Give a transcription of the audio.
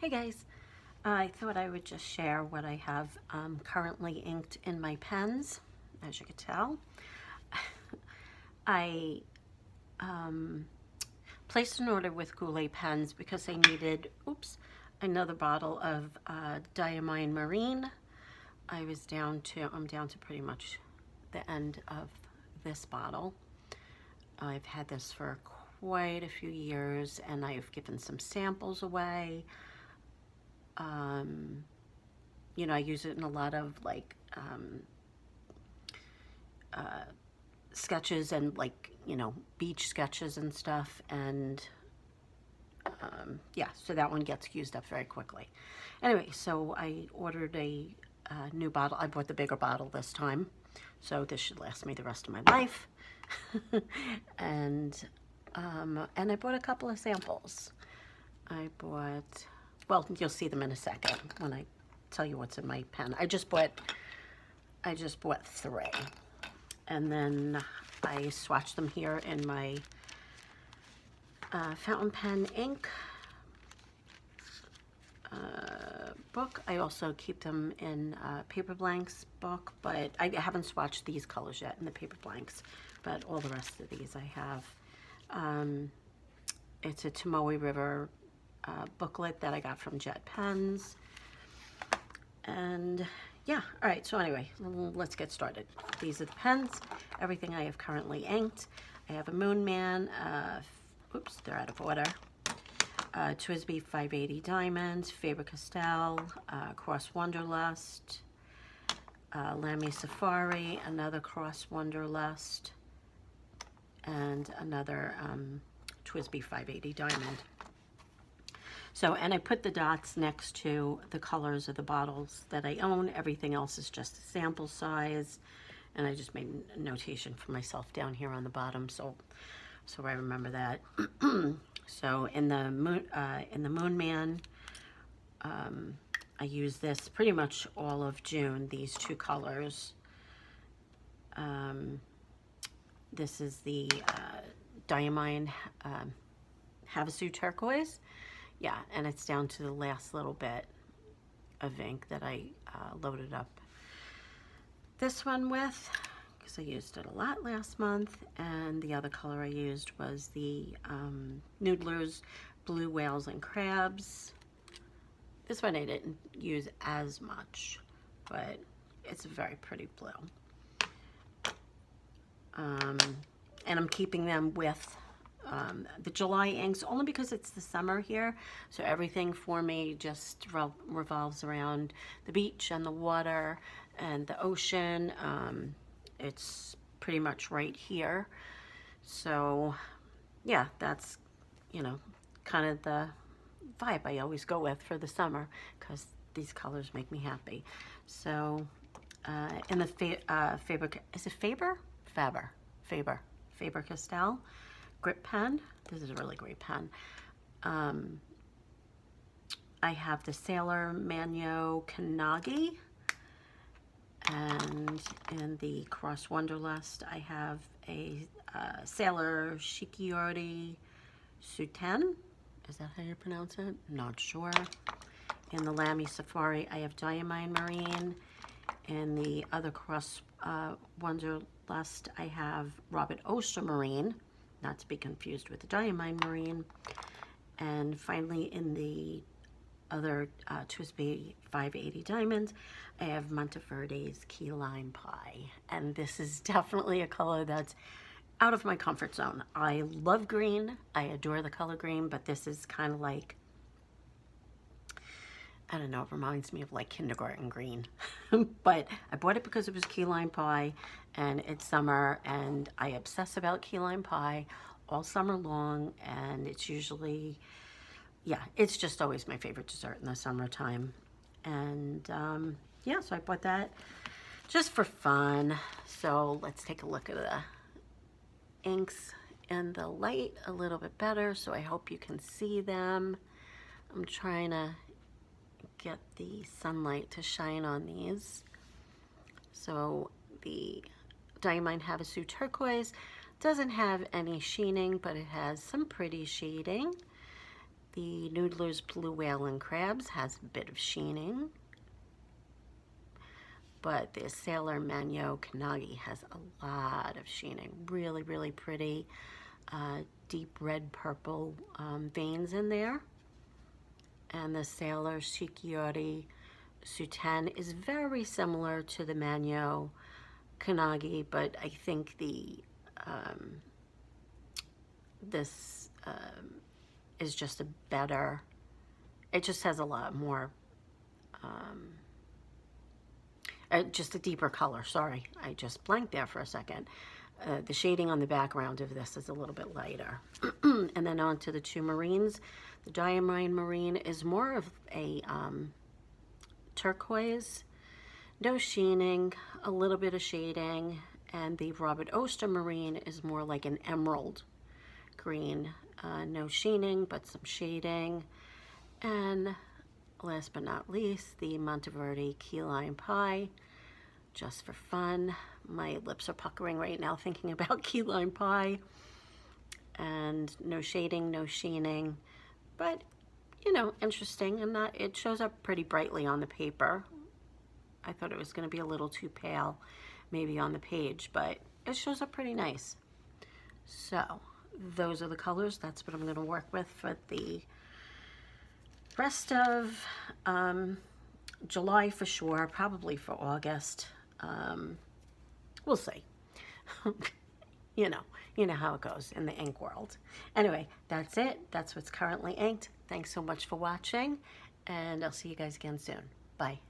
Hey guys, I thought I would just share what I have currently inked in my pens. As you can tell, I placed an order with Goulet pens because I needed, another bottle of Diamine Marine. I'm down to pretty much the end of this bottle. I've had this for quite a few years and I've given some samples away. You know, I use it in a lot of like sketches and like, you know, beach sketches and stuff. And yeah, so that one gets used up very quickly. Anyway, so I ordered a new bottle. I bought the bigger bottle this time. So this should last me the rest of my life. and I bought a couple of samples. I bought, well, you'll see them in a second when I tell you what's in my pen. I just bought 3, and then I swatched them here in my fountain pen ink book. I also keep them in paper blanks book, but I haven't swatched these colors yet in the paper blanks, but all the rest of these I have. It's a Tomoe River booklet that I got from Jet Pens. And yeah, all right, so anyway, let's get started. These are the pens, everything I have currently inked. I have a Moonman, they're out of order. TWSBI 580 Diamonds, Faber Castell, Cross Wonderlust, Lamy Safari, another Cross Wonderlust, and another TWSBI 580 Diamond. So, and I put the dots next to the colors of the bottles that I own. Everything else is just a sample size. And I just made a notation for myself down here on the bottom, so I remember that. So in the Moonman, I use this pretty much all of June, these two colors. This is the Diamine Havasu Turquoise. Yeah, and it's down to the last little bit of ink that I loaded up this one with, because I used it a lot last month. And the other color I used was the Noodler's Blue Whales and Crabs. This one I didn't use as much, but it's a very pretty blue. And I'm keeping them with the July inks only because it's the summer here, so everything for me just revolves around the beach and the water and the ocean. It's pretty much right here, so yeah, that's, you know, kind of the vibe I always go with for the summer, because these colors make me happy. So in the Faber, is it Faber? Faber Castell grip pen. This is a really great pen. I have the Sailor Manyo Kanagi, and in the Cross Wonderlust I have a Sailor Shikiori Suten. Is that how you pronounce it? Not sure. In the Lamy Safari I have Diamine Marine. In the other Cross Wonderlust I have Robert Oster Marine, not to be confused with the Diamine Marine. And finally, in the other TWSBI 580 Diamonds, I have Monteverde's Key Lime Pie. And this is definitely a color that's out of my comfort zone. I love green. I adore the color green, but this is kind of like, I don't know, it reminds me of like kindergarten green. But I bought it because it was key lime pie and it's summer, and I obsess about key lime pie all summer long, and it's usually, yeah, it's just always my favorite dessert in the summertime. And yeah, so I bought that just for fun. So let's take a look at the inks in the light a little bit better, so I hope you can see them. I'm trying to get the sunlight to shine on these. So the Diamine Havasu Turquoise doesn't have any sheening, but it has some pretty shading. The Noodler's Blue Whale and Crabs has a bit of sheening, but the Sailor Manyo Kanagi has a lot of sheening. Really, really pretty. Deep red purple veins in there. And the Sailor Shikiori Suten is very similar to the Manyo Kanagi, but I think this is just a better, it just has a lot more, just a deeper color. Sorry, I just blanked there for a second. The shading on the background of this is a little bit lighter. And then on to the two marines. The Diamine Marine is more of a turquoise, no sheening, a little bit of shading, and the Robert Oster Marine is more like an emerald green, no sheening, but some shading. And last but not least, the Monteverde Key Lime Pie, just for fun. My lips are puckering right now thinking about key lime pie. And no shading, no sheening, but you know, interesting. And that it shows up pretty brightly on the paper. I thought it was going to be a little too pale maybe on the page, but it shows up pretty nice. So those are the colors. That's what I'm going to work with for the rest of July for sure, probably for August. We'll see. You know how it goes in the ink world. Anyway, that's it. That's what's currently inked. Thanks so much for watching, and I'll see you guys again soon. Bye.